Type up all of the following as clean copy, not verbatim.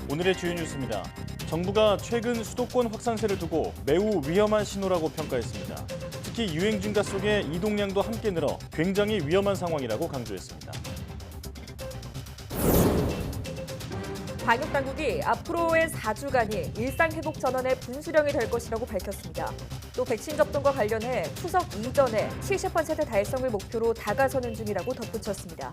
오늘의 주요 뉴스입니다. 정부가 최근 수도권 확산세를 두고 매우 위험한 신호라고 평가했습니다. 특히 유행 증가 속에 이동량도 함께 늘어 굉장히 위험한 상황이라고 강조했습니다. 방역당국이 앞으로의 4주간이 일상회복 전환의 분수령이 될 것이라고 밝혔습니다. 또 백신 접종과 관련해 추석 이전에 70% 달성을 목표로 다가서는 중이라고 덧붙였습니다.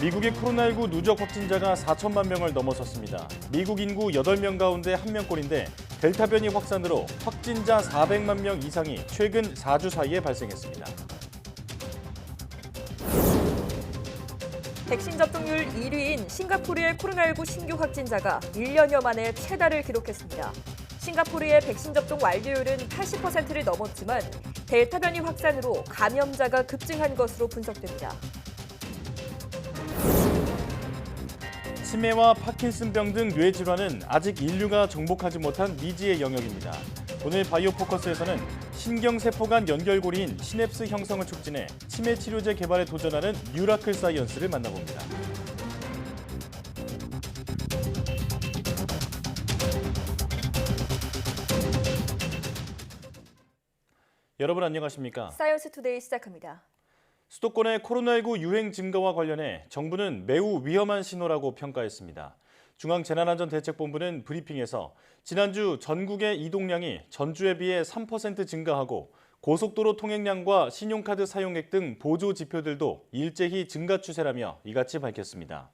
미국의 코로나19 누적 확진자가 4천만 명을 넘어섰습니다. 미국 인구 8명 가운데 1명꼴인데 델타 변이 확산으로 확진자 400만 명 이상이 최근 4주 사이에 발생했습니다. 백신 접종률 1위인 싱가포르의 코로나19 신규 확진자가 1년여 만에 최다를 기록했습니다. 싱가포르의 백신 접종 완료율은 80%를 넘었지만 델타 변이 확산으로 감염자가 급증한 것으로 분석됩니다. 치매와 파킨슨병 등 뇌질환은 아직 인류가 정복하지 못한 미지의 영역입니다. 오늘 바이오포커스에서는 신경세포 간 연결고리인 시냅스 형성을 촉진해 치매 치료제 개발에 도전하는 뉴라클 사이언스를 만나봅니다. 여러분 안녕하십니까? 사이언스 투데이 시작합니다. 수도권의 코로나19 유행 증가와 관련해 정부는 매우 위험한 신호라고 평가했습니다. 중앙재난안전대책본부는 브리핑에서 지난주 전국의 이동량이 전주에 비해 3% 증가하고 고속도로 통행량과 신용카드 사용액 등 보조 지표들도 일제히 증가 추세라며 이같이 밝혔습니다.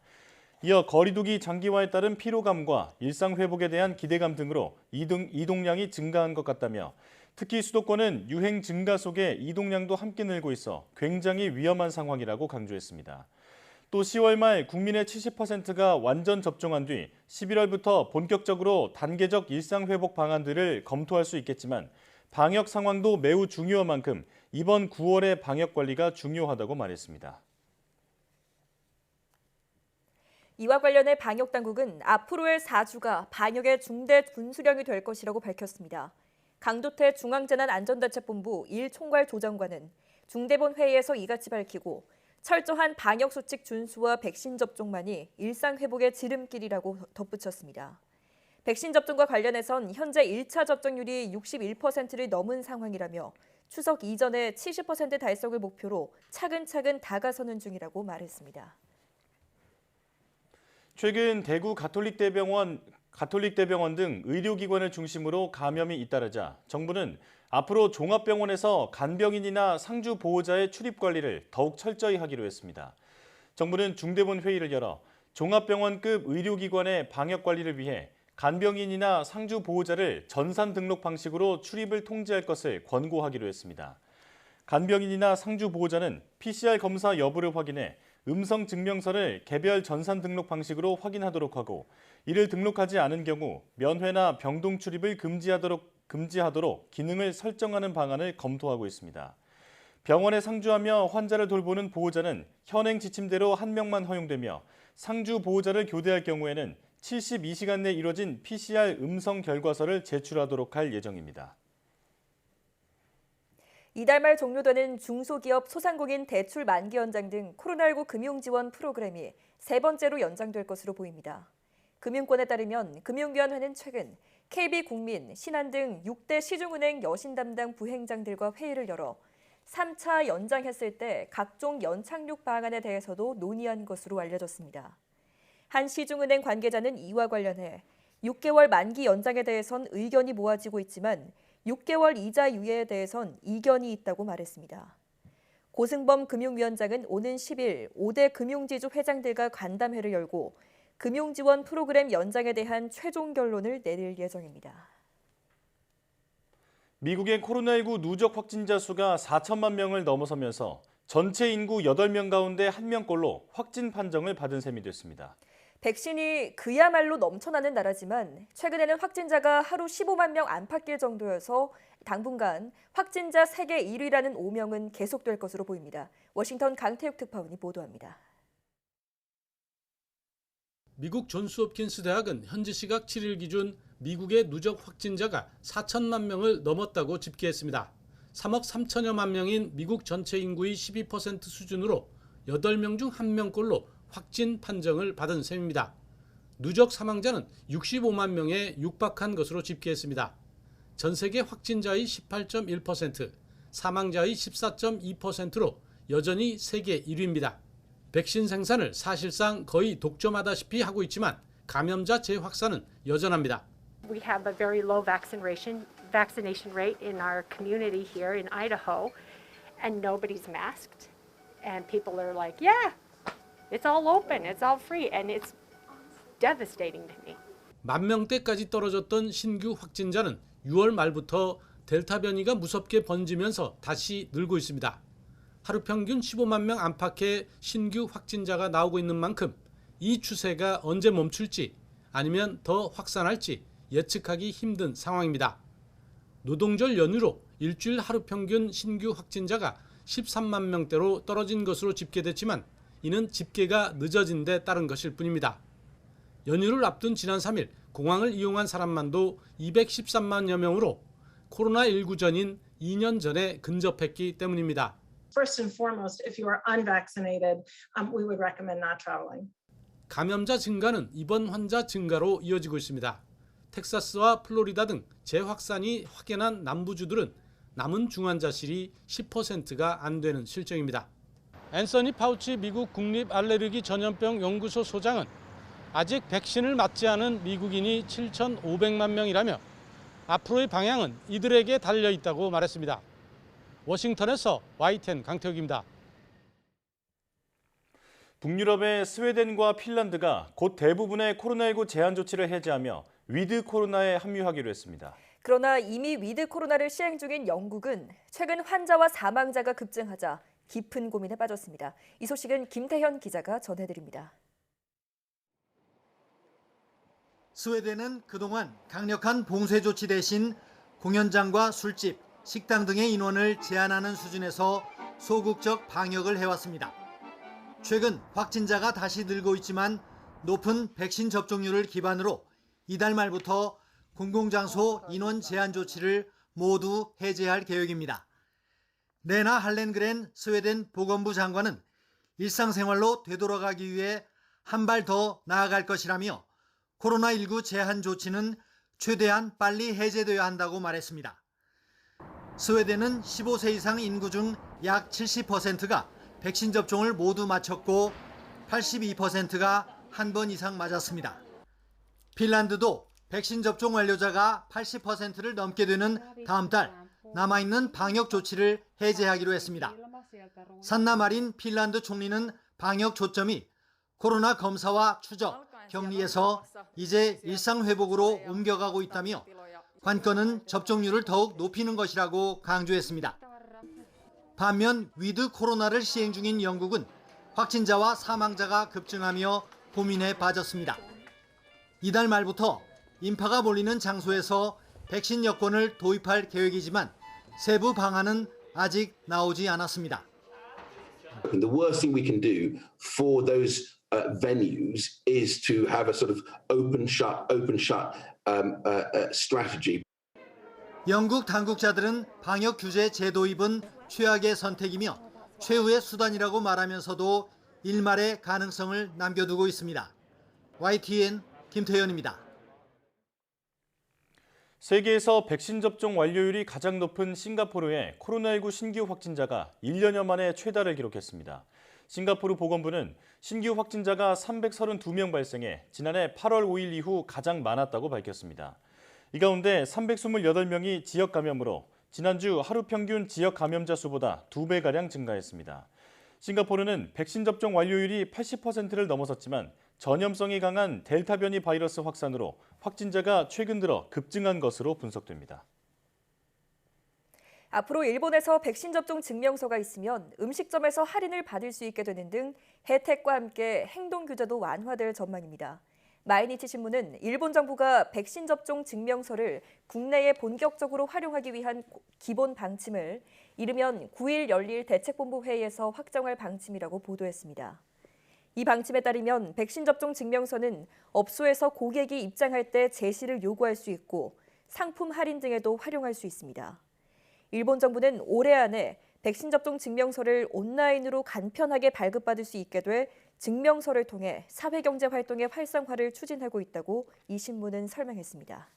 이어 거리두기 장기화에 따른 피로감과 일상 회복에 대한 기대감 등으로 이동량이 증가한 것 같다며 특히 수도권은 유행 증가 속에 이동량도 함께 늘고 있어 굉장히 위험한 상황이라고 강조했습니다. 또 10월 말 국민의 70%가 완전 접종한 뒤 11월부터 본격적으로 단계적 일상 회복 방안들을 검토할 수 있겠지만 방역 상황도 매우 중요한 만큼 이번 9월의 방역 관리가 중요하다고 말했습니다. 이와 관련해 방역당국은 앞으로의 4주가 방역의 중대 분수령이 될 것이라고 밝혔습니다. 강도태 중앙재난안전대책본부 1총괄 조정관은 중대본 회의에서 이같이 밝히고 철저한 방역수칙 준수와 백신 접종만이 일상 회복의 지름길이라고 덧붙였습니다. 백신 접종과 관련해선 현재 1차 접종률이 61%를 넘은 상황이라며 추석 이전에 70% 달성을 목표로 차근차근 다가서는 중이라고 말했습니다. 최근 대구 가톨릭대병원 등 의료기관을 중심으로 감염이 잇따르자 정부는 앞으로 종합병원에서 간병인이나 상주 보호자의 출입 관리를 더욱 철저히 하기로 했습니다. 정부는 중대본 회의를 열어 종합병원급 의료기관의 방역 관리를 위해 간병인이나 상주 보호자를 전산 등록 방식으로 출입을 통제할 것을 권고하기로 했습니다. 간병인이나 상주 보호자는 PCR 검사 여부를 확인해 음성 증명서를 개별 전산 등록 방식으로 확인하도록 하고 이를 등록하지 않은 경우 면회나 병동 출입을 금지하도록 기능을 설정하는 방안을 검토하고 있습니다. 병원에 상주하며 환자를 돌보는 보호자는 현행 지침대로 1명만 허용되며 상주 보호자를 교대할 경우에는 72시간 내 이뤄진 PCR 음성 결과서를 제출하도록 할 예정입니다. 이달 말 종료되는 중소기업 소상공인 대출 만기 연장 등 코로나19 금융지원 프로그램이 세 번째로 연장될 것으로 보입니다. 금융권에 따르면 금융위원회는 최근 KB국민, 신한 등 6대 시중은행 여신 담당 부행장들과 회의를 열어 3차 연장했을 때 각종 연착륙 방안에 대해서도 논의한 것으로 알려졌습니다. 한 시중은행 관계자는 이와 관련해 6개월 만기 연장에 대해선 의견이 모아지고 있지만 6개월 이자 유예에 대해선 이견이 있다고 말했습니다. 고승범 금융위원장은 오는 10일 5대 금융지주 회장들과 간담회를 열고 금융지원 프로그램 연장에 대한 최종 결론을 내릴 예정입니다. 미국의 코로나19 누적 확진자 수가 4천만 명을 넘어서면서 전체 인구 8명 가운데 1명꼴로 확진 판정을 받은 셈이 됐습니다. 백신이 그야말로 넘쳐나는 나라지만 최근에는 확진자가 하루 15만 명 안팎일 정도여서 당분간 확진자 세계 1위라는 오명은 계속될 것으로 보입니다. 워싱턴 강태욱 특파원이 보도합니다. 미국 존스홉킨스 대학은 현지 시각 7일 기준 미국의 누적 확진자가 4천만 명을 넘었다고 집계했습니다. 3억 3천여만 명인 미국 전체 인구의 12% 수준으로 8명 중 1명꼴로 확진 판정을 받은 셈입니다. 누적 사망자는 65만 명에 육박한 것으로 집계했습니다. 전 세계 확진자의 18.1%, 사망자의 14.2%로 여전히 세계 1위입니다. 백신 생산을 사실상 거의 독점하다시피 하고 있지만 감염자 재확산은 여전합니다. We have a very low vaccination rate in our community here in Idaho, and nobody's masked. And people are like, yeah, it's all open, it's all free, and it's devastating to me. 만 명대까지 떨어졌던 신규 확진자는 6월 말부터 델타 변이가 무섭게 번지면서 다시 늘고 있습니다. 하루 평균 15만 명 안팎의 신규 확진자가 나오고 있는 만큼 이 추세가 언제 멈출지 아니면 더 확산할지 예측하기 힘든 상황입니다. 노동절 연휴로 일주일 하루 평균 신규 확진자가 13만 명대로 떨어진 것으로 집계됐지만 이는 집계가 늦어진 데 따른 것일 뿐입니다. 연휴를 앞둔 지난 3일 공항을 이용한 사람만도 213만여 명으로 코로나19 전인 2년 전에 근접했기 때문입니다. First and foremost, if you are unvaccinated, we would recommend not traveling. 감염자 증가는 입원 환자 증가로 이어지고 있습니다. 텍사스와 플로리다 등 재확산이 확연한 남부주들은 남은 중환자실이 10%가 안 되는 실정입니다. 앤서니 파우치 미국 국립 알레르기 전염병 연구소 소장은 아직 백신을 맞지 않은 미국인이 7,500만 명이라며 앞으로의 방향은 이들에게 달려 있다고 말했습니다. 워싱턴에서 YTN 강태욱입니다. 북유럽의 스웨덴과 핀란드가 곧 대부분의 코로나19 제한 조치를 해제하며 위드 코로나에 합류하기로 했습니다. 그러나 이미 위드 코로나를 시행 중인 영국은 최근 환자와 사망자가 급증하자 깊은 고민에 빠졌습니다. 이 소식은 김태현 기자가 전해드립니다. 스웨덴은 그동안 강력한 봉쇄 조치 대신 공연장과 술집, 식당 등의 인원을 제한하는 수준에서 소극적 방역을 해왔습니다. 최근 확진자가 다시 늘고 있지만 높은 백신 접종률을 기반으로 이달 말부터 공공장소 인원 제한 조치를 모두 해제할 계획입니다. 레나 할렌그렌 스웨덴 보건부 장관은 일상생활로 되돌아가기 위해 한 발 더 나아갈 것이라며 코로나19 제한 조치는 최대한 빨리 해제되어야 한다고 말했습니다. 스웨덴은 15세 이상 인구 중 약 70%가 백신 접종을 모두 마쳤고 82%가 한 번 이상 맞았습니다. 핀란드도 백신 접종 완료자가 80%를 넘게 되는 다음 달 남아있는 방역 조치를 해제하기로 했습니다. 산나 마린 핀란드 총리는 방역 초점이 코로나 검사와 추적, 격리에서 이제 일상 회복으로 옮겨가고 있다며 관건은 접종률을 더욱 높이는 것이라고 강조했습니다. 반면 위드 코로나를 시행 중인 영국은 확진자와 사망자가 급증하며 고민에 빠졌습니다. 이달 말부터 인파가 몰리는 장소에서 백신 여권을 도입할 계획이지만 세부 방안은 아직 나오지 않았습니다. The worst thing we can do for those venues is to have a sort of open shut strategy. 영국 당국자들은 방역 규제 재도입은 최악의 선택이며 최후의 수단이라고 말하면서도 일말의 가능성을 남겨두고 있습니다. YTN 김태현입니다. 세계에서 백신 접종 완료율이 가장 높은 싱가포르의 코로나19 신규 확진자가 1년여 만에 최다를 기록했습니다. 싱가포르 보건부는 신규 확진자가 332명 발생해 지난해 8월 5일 이후 가장 많았다고 밝혔습니다. 이 가운데 328명이 지역 감염으로 지난주 하루 평균 지역 감염자 수보다 2배가량 증가했습니다. 싱가포르는 백신 접종 완료율이 80%를 넘어섰지만 전염성이 강한 델타 변이 바이러스 확산으로 확진자가 최근 들어 급증한 것으로 분석됩니다. 앞으로 일본에서 백신 접종 증명서가 있으면 음식점에서 할인을 받을 수 있게 되는 등 혜택과 함께 행동 규제도 완화될 전망입니다. 마이니치 신문은 일본 정부가 백신 접종 증명서를 국내에 본격적으로 활용하기 위한 기본 방침을 이르면 9일 열릴 대책본부 회의에서 확정할 방침이라고 보도했습니다. 이 방침에 따르면 백신 접종 증명서는 업소에서 고객이 입장할 때 제시를 요구할 수 있고 상품 할인 등에도 활용할 수 있습니다. 일본 정부는 올해 안에 백신 접종 증명서를 온라인으로 간편하게 발급받을 수 있게 돼 증명서를 통해 사회경제 활동의 활성화를 추진하고 있다고 이 신문은 설명했습니다.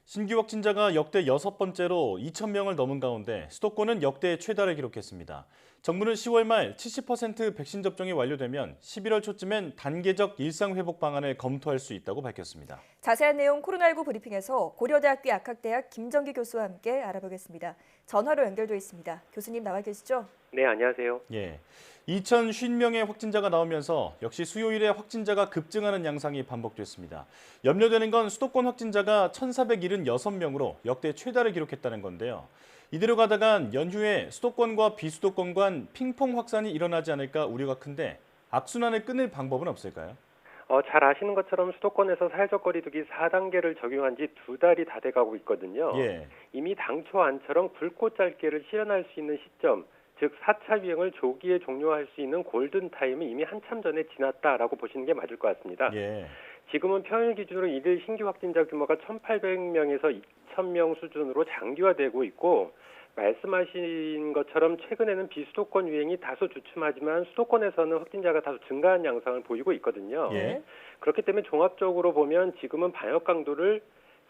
신규 확진자가 역대 6번째로 2,000명을 넘은 가운데 수도권은 역대 최다를 기록했습니다. 정부는 10월 말 70% 백신 접종이 완료되면 11월 초쯤엔 단계적 일상회복 방안을 검토할 수 있다고 밝혔습니다. 자세한 내용 코로나19 브리핑에서 고려대학교 약학대학 김정기 교수와 함께 알아보겠습니다. 전화로 연결돼 있습니다. 교수님 나와 계시죠? 네, 안녕하세요. 예, 2,050명의 확진자가 나오면서 역시 수요일에 확진자가 급증하는 양상이 반복됐습니다. 염려되는 건 수도권 확진자가 1,476명으로 역대 최다를 기록했다는 건데요. 이대로 가다간 연휴에 수도권과 비수도권 간 핑퐁 확산이 일어나지 않을까 우려가 큰데 악순환을 끊을 방법은 없을까요? 잘 아시는 것처럼 수도권에서 사회적 거리두기 4단계를 적용한 지 2달이 다 돼가고 있거든요. 예, 이미 당초 안처럼 굵고 짧게를 실현할 수 있는 시점, 즉 4차 유행을 조기에 종료할 수 있는 골든타임은 이미 한참 전에 지났다라고 보시는 게 맞을 것 같습니다. 예, 지금은 평일 기준으로 일일 신규 확진자 규모가 1,800명에서 2,000명 수준으로 장기화되고 있고 말씀하신 것처럼 최근에는 비수도권 유행이 다소 주춤하지만 수도권에서는 확진자가 다소 증가한 양상을 보이고 있거든요. 예. 그렇기 때문에 종합적으로 보면 지금은 방역 강도를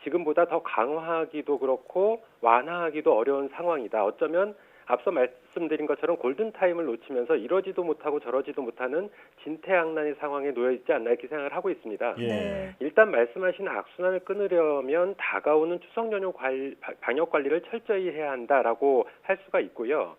지금보다 더 강화하기도 그렇고 완화하기도 어려운 상황이다. 어쩌면 앞서 말씀드린 것처럼 골든타임을 놓치면서 이러지도 못하고 저러지도 못하는 진퇴양난의 상황에 놓여 있지 않나 이렇게 생각을 하고 있습니다. 예. 네. 일단 말씀하신 악순환을 끊으려면 다가오는 추석 연휴 방역 관리를 철저히 해야 한다라고 할 수가 있고요.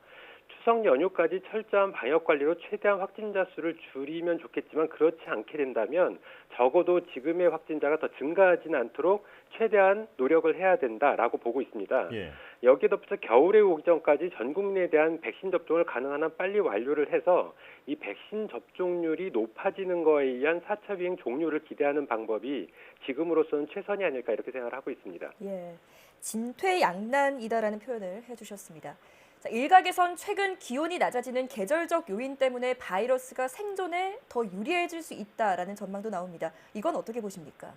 추석 연휴까지 철저한 방역 관리로 최대한 확진자 수를 줄이면 좋겠지만 그렇지 않게 된다면 적어도 지금의 확진자가 더 증가하지는 않도록 최대한 노력을 해야 된다라고 보고 있습니다. 예. 여기에 덧붙여 겨울에 오기 전까지 전 국민에 대한 백신 접종을 가능한 한 빨리 완료를 해서 이 백신 접종률이 높아지는 거에 의한 4차 유행 종료를 기대하는 방법이 지금으로서는 최선이 아닐까 이렇게 생각을 하고 있습니다. 예, 진퇴양난이다라는 표현을 해주셨습니다. 자, 일각에선 최근 기온이 낮아지는 계절적 요인 때문에 바이러스가 생존에 더 유리해질 수 있다라는 전망도 나옵니다. 이건 어떻게 보십니까?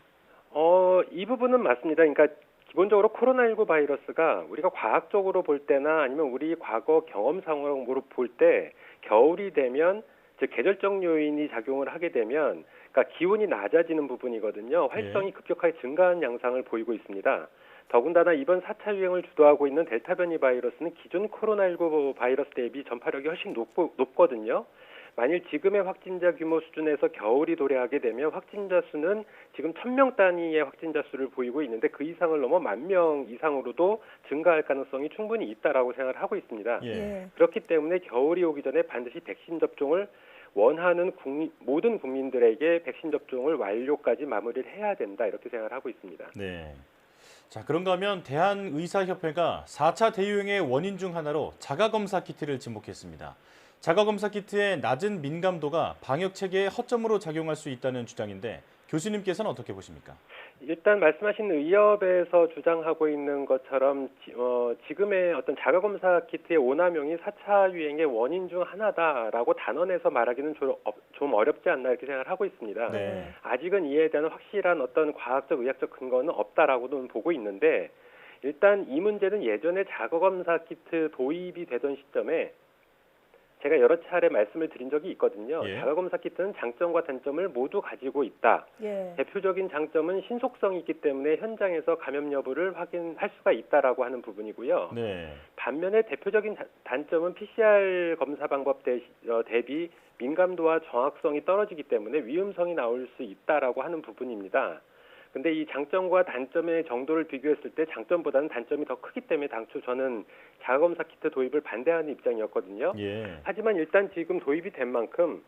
이 부분은 맞습니다. 그러니까 기본적으로 코로나19 바이러스가 우리가 과학적으로 볼 때나 아니면 우리 과거 경험상으로 볼 때 겨울이 되면 즉 계절적 요인이 작용을 하게 되면 그러니까 기온이 낮아지는 부분이거든요. 활성이 급격하게 증가한 양상을 보이고 있습니다. 더군다나 이번 4차 유행을 주도하고 있는 델타 변이 바이러스는 기존 코로나19 바이러스 대비 전파력이 훨씬 높거든요. 만일 지금의 확진자 규모 수준에서 겨울이 도래하게 되면 확진자 수는 지금 1,000명 단위의 확진자 수를 보이고 있는데 그 이상을 넘어 10,000명 이상으로도 증가할 가능성이 충분히 있다라고 생각을 하고 있습니다. 예. 그렇기 때문에 겨울이 오기 전에 반드시 백신 접종을 원하는 모든 국민들에게 백신 접종을 완료까지 마무리를 해야 된다 이렇게 생각을 하고 있습니다. 네. 자, 그런가 하면 대한의사협회가 4차 대유행의 원인 중 하나로 자가검사 키트를 지목했습니다. 자가검사 키트의 낮은 민감도가 방역 체계의 허점으로 작용할 수 있다는 주장인데 교수님께서는 어떻게 보십니까? 일단 말씀하신 의협에서 주장하고 있는 것처럼 지금의 어떤 자가검사 키트의 오남용이 4차 유행의 원인 중 하나다라고 단언해서 말하기는 좀 어렵지 않나 이렇게 생각을 하고 있습니다. 네. 아직은 이에 대한 확실한 어떤 과학적 의학적 근거는 없다라고는 보고 있는데 일단 이 문제는 예전에 자가검사 키트 도입이 되던 시점에 제가 여러 차례 말씀을 드린 적이 있거든요. 예. 자가검사 키트는 장점과 단점을 모두 가지고 있다. 예. 대표적인 장점은 신속성이 있기 때문에 현장에서 감염 여부를 확인할 수가 있다라고 하는 부분이고요. 네. 반면에 대표적인 단점은 PCR 검사 방법 대비 민감도와 정확성이 떨어지기 때문에 위험성이 나올 수 있다라고 하는 부분입니다. 근데 이 장점과 단점의 정도를 비교했을 때 장점보다는 단점이 더 크기 때문에 당초 저는 자가검사 키트 도입을 반대하는 입장이었거든요. 예. 하지만 일단 지금 도입이 된 만큼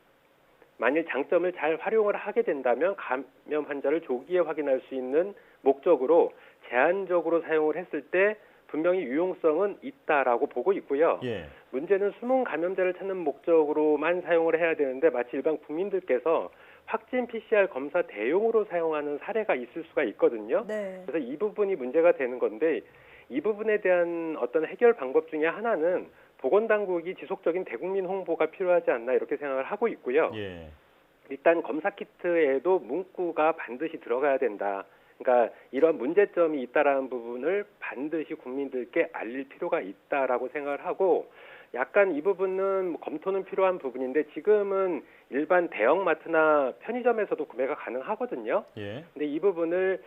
만일 장점을 잘 활용을 하게 된다면 감염 환자를 조기에 확인할 수 있는 목적으로 제한적으로 사용을 했을 때 분명히 유용성은 있다라고 보고 있고요. 예. 문제는 숨은 감염자를 찾는 목적으로만 사용을 해야 되는데 마치 일반 국민들께서 확진 PCR 검사 대용으로 사용하는 사례가 있을 수가 있거든요. 네. 그래서 이 부분이 문제가 되는 건데 이 부분에 대한 어떤 해결 방법 중에 하나는 보건당국이 지속적인 대국민 홍보가 필요하지 않나 이렇게 생각을 하고 있고요. 예. 일단 검사 키트에도 문구가 반드시 들어가야 된다. 그러니까 이런 문제점이 있다라는 부분을 반드시 국민들께 알릴 필요가 있다라고 생각을 하고, 약간 이 부분은 검토는 필요한 부분인데 지금은 일반 대형마트나 편의점에서도 구매가 가능하거든요. 예. 근데 이 부분을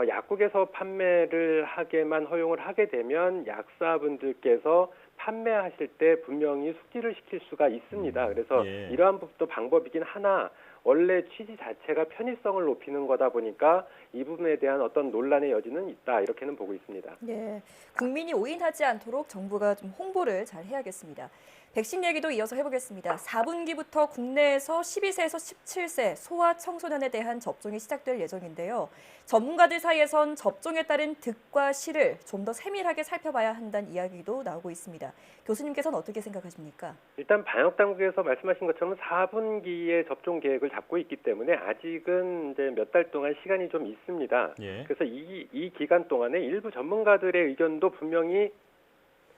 약국에서 판매를 하게만 허용을 하게 되면 약사분들께서 판매하실 때 분명히 숙지를 시킬 수가 있습니다. 그래서 예. 이러한 부분도 방법이긴 하나, 원래 취지 자체가 편의성을 높이는 거다 보니까 이 부분에 대한 어떤 논란의 여지는 있다, 이렇게는 보고 있습니다. 예, 국민이 오인하지 않도록 정부가 좀 홍보를 잘 해야겠습니다. 백신 얘기도 이어서 해보겠습니다. 4분기부터 국내에서 12세에서 17세 소아 청소년에 대한 접종이 시작될 예정인데요. 전문가들 사이에선 접종에 따른 득과 실을 좀 더 세밀하게 살펴봐야 한다는 이야기도 나오고 있습니다. 교수님께서는 어떻게 생각하십니까? 일단 방역당국에서 말씀하신 것처럼 4분기에 접종 계획을 잡고 있기 때문에 아직은 이제 몇 달 동안 시간이 좀 있습니다. 예. 그래서 이 기간 동안에 일부 전문가들의 의견도 분명히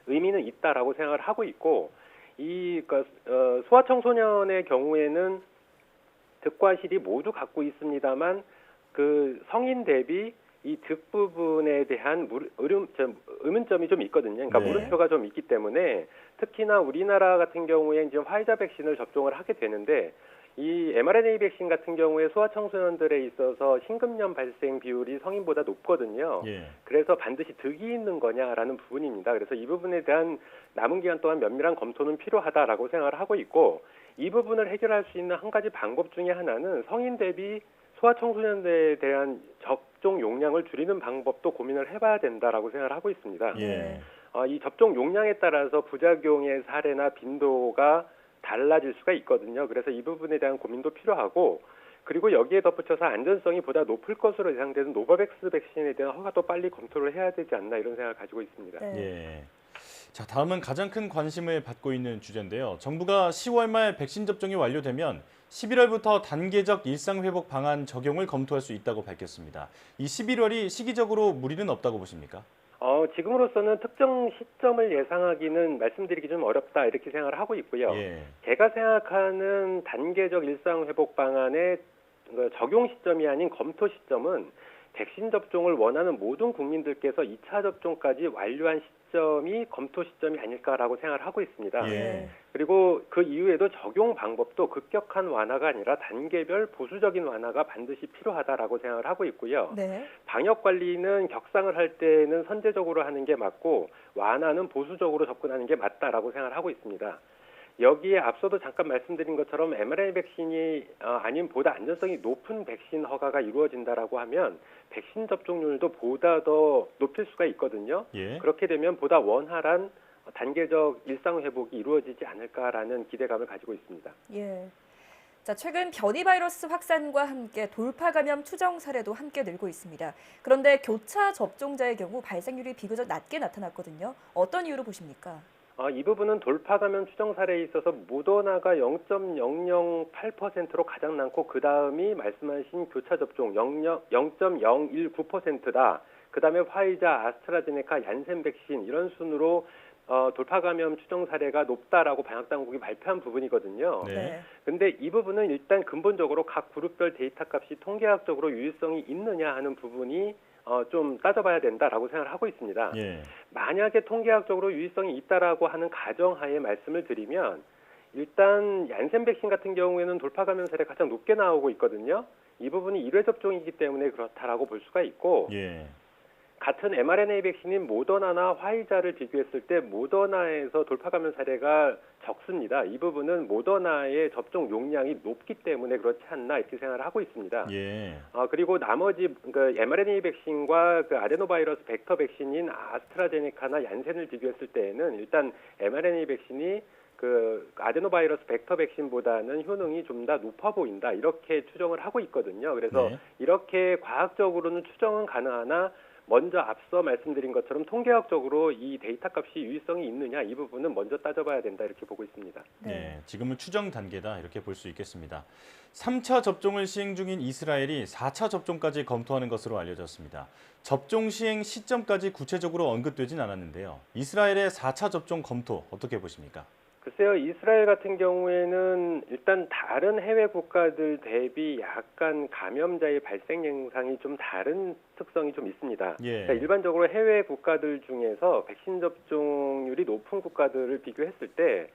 의미는 있다라고 생각을 하고 있고, 소아청소년의 경우에는 득과 실이 모두 갖고 있습니다만 그 성인 대비 이 득 부분에 대한 의문점이 좀 있거든요. 그러니까 네. 물음표가 좀 있기 때문에 특히나 우리나라 같은 경우에 이제 화이자 백신을 접종을 하게 되는데, 이 mRNA 백신 같은 경우에 소아청소년들에 있어서 심근염 발생 비율이 성인보다 높거든요. 예. 그래서 반드시 득이 있는 거냐라는 부분입니다. 그래서 이 부분에 대한 남은 기간 동안 면밀한 검토는 필요하다라고 생각을 하고 있고, 이 부분을 해결할 수 있는 한 가지 방법 중에 하나는 성인 대비 소아청소년들에 대한 접종 용량을 줄이는 방법도 고민을 해봐야 된다라고 생각을 하고 있습니다. 예. 이 접종 용량에 따라서 부작용의 사례나 빈도가 달라질 수가 있거든요. 그래서 이 부분에 대한 고민도 필요하고, 그리고 여기에 덧붙여서 안전성이 보다 높을 것으로 예상되는 노바백스 백신에 대한 허가도 빨리 검토를 해야 되지 않나, 이런 생각을 가지고 있습니다. 네. 예. 자, 다음은 가장 큰 관심을 받고 있는 주제인데요. 정부가 10월 말 백신 접종이 완료되면 11월부터 단계적 일상회복 방안 적용을 검토할 수 있다고 밝혔습니다. 이 11월이 시기적으로 무리는 없다고 보십니까? 지금으로서는 특정 시점을 예상하기는 말씀드리기 좀 어렵다, 이렇게 생각을 하고 있고요. 예. 제가 생각하는 단계적 일상회복 방안의 적용 시점이 아닌 검토 시점은 백신 접종을 원하는 모든 국민들께서 2차 접종까지 완료한 시점이 검토 시점이 아닐까라고 생각을 하고 있습니다. 예. 그리고 그 이후에도 적용 방법도 급격한 완화가 아니라 단계별 보수적인 완화가 반드시 필요하다라고 생각을 하고 있고요. 네. 방역 관리는 격상을 할 때는 선제적으로 하는 게 맞고, 완화는 보수적으로 접근하는 게 맞다라고 생각을 하고 있습니다. 여기에 앞서도 잠깐 말씀드린 것처럼 mRNA 백신이 아닌 보다 안전성이 높은 백신 허가가 이루어진다라고 하면 백신 접종률도 보다 더 높일 수가 있거든요. 예. 그렇게 되면 보다 원활한 단계적 일상 회복이 이루어지지 않을까라는 기대감을 가지고 있습니다. 예. 자, 최근 변이 바이러스 확산과 함께 돌파 감염 추정 사례도 함께 늘고 있습니다. 그런데 교차 접종자의 경우 발생률이 비교적 낮게 나타났거든요. 어떤 이유로 보십니까? 이 부분은 돌파 감염 추정 사례에 있어서 모더나가 0.008%로 가장 많고, 그 다음이 말씀하신 교차 접종 0.019%다. 그 다음에 화이자, 아스트라제네카, 얀센 백신, 이런 순으로 돌파 감염 추정 사례가 높다라고 방역당국이 발표한 부분이거든요. 네. 근데 이 부분은 일단 근본적으로 각 그룹별 데이터 값이 통계학적으로 유효성이 있느냐 하는 부분이 좀 따져봐야 된다라고 생각을 하고 있습니다. 예. 만약에 통계학적으로 유의성이 있다라고 하는 가정하에 말씀을 드리면, 일단 얀센 백신 같은 경우에는 돌파 감염 사례가 가장 높게 나오고 있거든요. 이 부분이 1회 접종이기 때문에 그렇다라고 볼 수가 있고, 예. 같은 mRNA 백신인 모더나나 화이자를 비교했을 때 모더나에서 돌파 감염 사례가 적습니다. 이 부분은 모더나의 접종 용량이 높기 때문에 그렇지 않나, 이렇게 생각을 하고 있습니다. 예. 그리고 나머지 그 mRNA 백신과 그 아데노바이러스 벡터 백신인 아스트라제네카나 얀센을 비교했을 때에는 일단 mRNA 백신이 그 아데노바이러스 벡터 백신보다는 효능이 좀 더 높아 보인다, 이렇게 추정을 하고 있거든요. 그래서 네. 이렇게 과학적으로는 추정은 가능하나, 먼저 앞서 말씀드린 것처럼 통계학적으로 이 데이터 값이 유의성이 있느냐, 이 부분은 먼저 따져봐야 된다, 이렇게 보고 있습니다. 네, 지금은 추정 단계다, 이렇게 볼 수 있겠습니다. 3차 접종을 시행 중인 이스라엘이 4차 접종까지 검토하는 것으로 알려졌습니다. 접종 시행 시점까지 구체적으로 언급되진 않았는데요. 이스라엘의 4차 접종 검토 어떻게 보십니까? 글쎄요, 이스라엘 같은 경우에는 일단 다른 해외 국가들 대비 약간 감염자의 발생 현상이 좀 다른 특성이 좀 있습니다. 예. 그러니까 일반적으로 해외 국가들 중에서 백신 접종률이 높은 국가들을 비교했을 때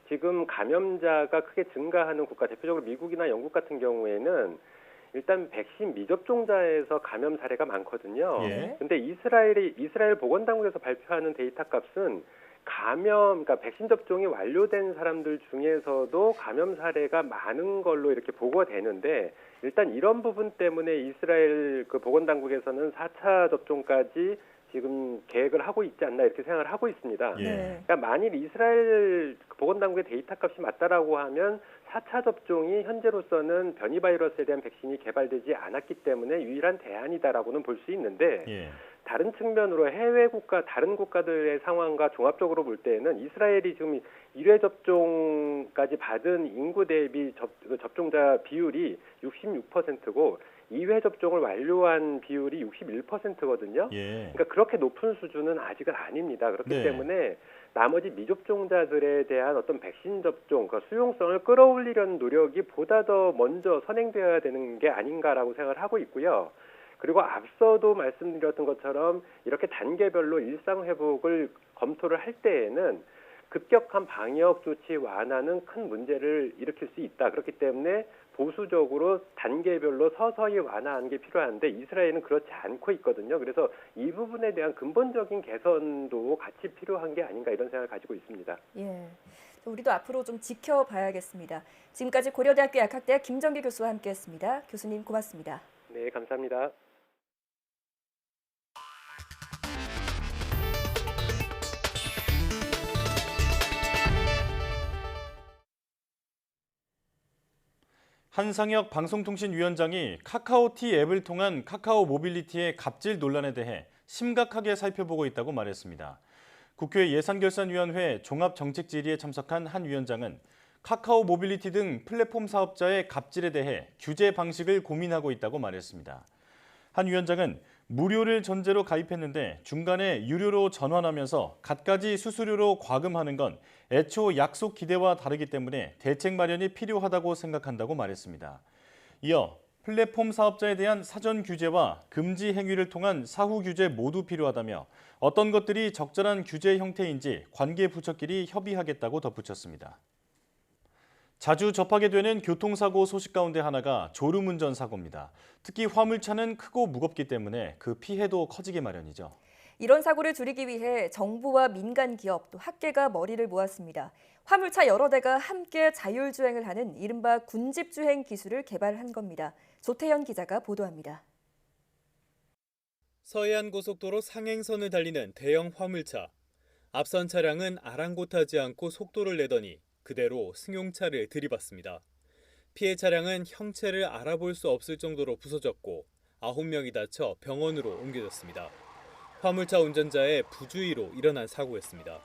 지금 감염자가 크게 증가하는 국가, 대표적으로 미국이나 영국 같은 경우에는 일단 백신 미접종자에서 감염 사례가 많거든요. 예. 근데 이스라엘 보건당국에서 발표하는 데이터 값은 그러니까 백신 접종이 완료된 사람들 중에서도 감염 사례가 많은 걸로 이렇게 보고되는데, 일단 이런 부분 때문에 이스라엘 그 보건당국에서는 4차 접종까지 지금 계획을 하고 있지 않나 이렇게 생각을 하고 있습니다. 예. 그러니까 만일 이스라엘 보건당국의 데이터 값이 맞다라고 하면 4차 접종이 현재로서는 변이 바이러스에 대한 백신이 개발되지 않았기 때문에 유일한 대안이다라고는 볼 수 있는데, 예. 다른 측면으로 해외 국가, 다른 국가들의 상황과 종합적으로 볼 때는 이스라엘이 지금 1회 접종까지 받은 인구 대비 접종자 비율이 66%고 2회 접종을 완료한 비율이 61%거든요. 예. 그러니까 그렇게 높은 수준은 아직은 아닙니다. 그렇기 네. 때문에 나머지 미접종자들에 대한 어떤 백신 접종, 그 수용성을 끌어올리려는 노력이 보다 더 먼저 선행되어야 되는 게 아닌가라고 생각을 하고 있고요. 그리고 앞서도 말씀드렸던 것처럼 이렇게 단계별로 일상 회복을 검토를 할 때에는 급격한 방역 조치 완화는 큰 문제를 일으킬 수 있다. 그렇기 때문에 보수적으로 단계별로 서서히 완화하는 게 필요한데 이스라엘은 그렇지 않고 있거든요. 그래서 이 부분에 대한 근본적인 개선도 같이 필요한 게 아닌가 이런 생각을 가지고 있습니다. 예. 우리도 앞으로 좀 지켜봐야겠습니다. 지금까지 고려대학교 약학대학 김정기 교수와 함께했습니다. 교수님 고맙습니다. 네, 감사합니다. 한상혁 방송통신위원장이 카카오티 앱을 통한 카카오 모빌리티의 갑질 논란에 대해 심각하게 살펴보고 있다고 말했습니다. 국회 예산결산위원회 종합정책질의에 참석한 한 위원장은 카카오 모빌리티 등 플랫폼 사업자의 갑질에 대해 규제 방식을 고민하고 있다고 말했습니다. 한 위원장은 무료를 전제로 가입했는데 중간에 유료로 전환하면서 갖가지 수수료로 과금하는 건 애초 약속 기대와 다르기 때문에 대책 마련이 필요하다고 생각한다고 말했습니다. 이어 플랫폼 사업자에 대한 사전 규제와 금지 행위를 통한 사후 규제 모두 필요하다며 어떤 것들이 적절한 규제 형태인지 관계 부처끼리 협의하겠다고 덧붙였습니다. 자주 접하게 되는 교통사고 소식 가운데 하나가 졸음운전 사고입니다. 특히 화물차는 크고 무겁기 때문에 그 피해도 커지기 마련이죠. 이런 사고를 줄이기 위해 정부와 민간 기업 또 학계가 머리를 모았습니다. 화물차 여러 대가 함께 자율주행을 하는 이른바 군집주행 기술을 개발한 겁니다. 조태현 기자가 보도합니다. 서해안 고속도로 상행선을 달리는 대형 화물차. 앞선 차량은 아랑곳하지 않고 속도를 내더니 그대로 승용차를 들이받습니다. 피해 차량은 형체를 알아볼 수 없을 정도로 부서졌고 9명이 다쳐 병원으로 옮겨졌습니다. 화물차 운전자의 부주의로 일어난 사고였습니다.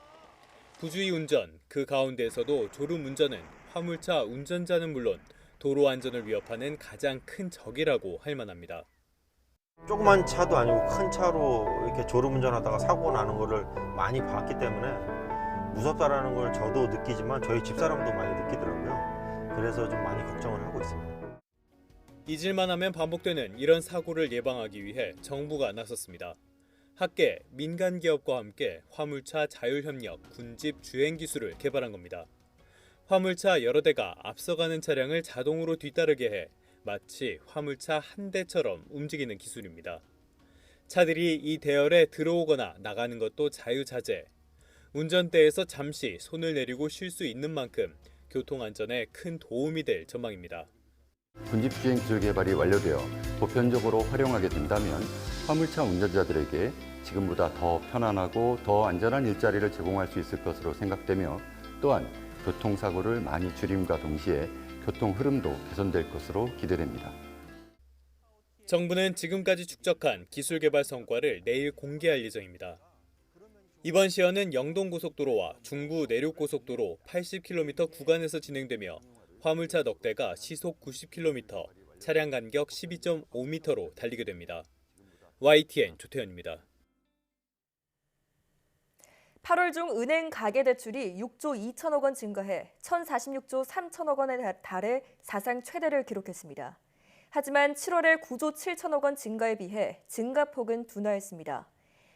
부주의 운전, 그 가운데에서도 졸음 운전은 화물차 운전자는 물론 도로 안전을 위협하는 가장 큰 적이라고 할 만합니다. 조그만 차도 아니고 큰 차로 이렇게 졸음운전하다가 사고 나는 거를 많이 봤기 때문에 무섭다라는 걸 저도 느끼지만 저희 집사람도 많이 느끼더라고요. 그래서 좀 많이 걱정을 하고 있습니다. 잊을만 하면 반복되는 이런 사고를 예방하기 위해 정부가 나섰습니다. 학계, 민간 기업과 함께 화물차 자율협력 군집 주행 기술을 개발한 겁니다. 화물차 여러 대가 앞서가는 차량을 자동으로 뒤따르게 해 마치 화물차 한 대처럼 움직이는 기술입니다. 차들이 이 대열에 들어오거나 나가는 것도 자유자재. 운전대에서 잠시 손을 내리고 쉴 수 있는 만큼 교통안전에 큰 도움이 될 전망입니다. 군집주행 기술 개발이 완료되어 보편적으로 활용하게 된다면 화물차 운전자들에게 지금보다 더 편안하고 더 안전한 일자리를 제공할 수 있을 것으로 생각되며 또한 교통사고를 많이 줄임과 동시에 교통 흐름도 개선될 것으로 기대됩니다. 정부는 지금까지 축적한 기술 개발 성과를 내일 공개할 예정입니다. 이번 시연은 영동고속도로와 중부 내륙고속도로 80km 구간에서 진행되며 화물차 넉 대가 시속 90km, 차량 간격 12.5m로 달리게 됩니다. YTN 조태현입니다. 8월 중 은행 가계대출이 6조 2천억 원 증가해 1,046조 3천억 원에 달해 사상 최대를 기록했습니다. 하지만 7월에 9조 7천억 원 증가에 비해 증가폭은 둔화했습니다.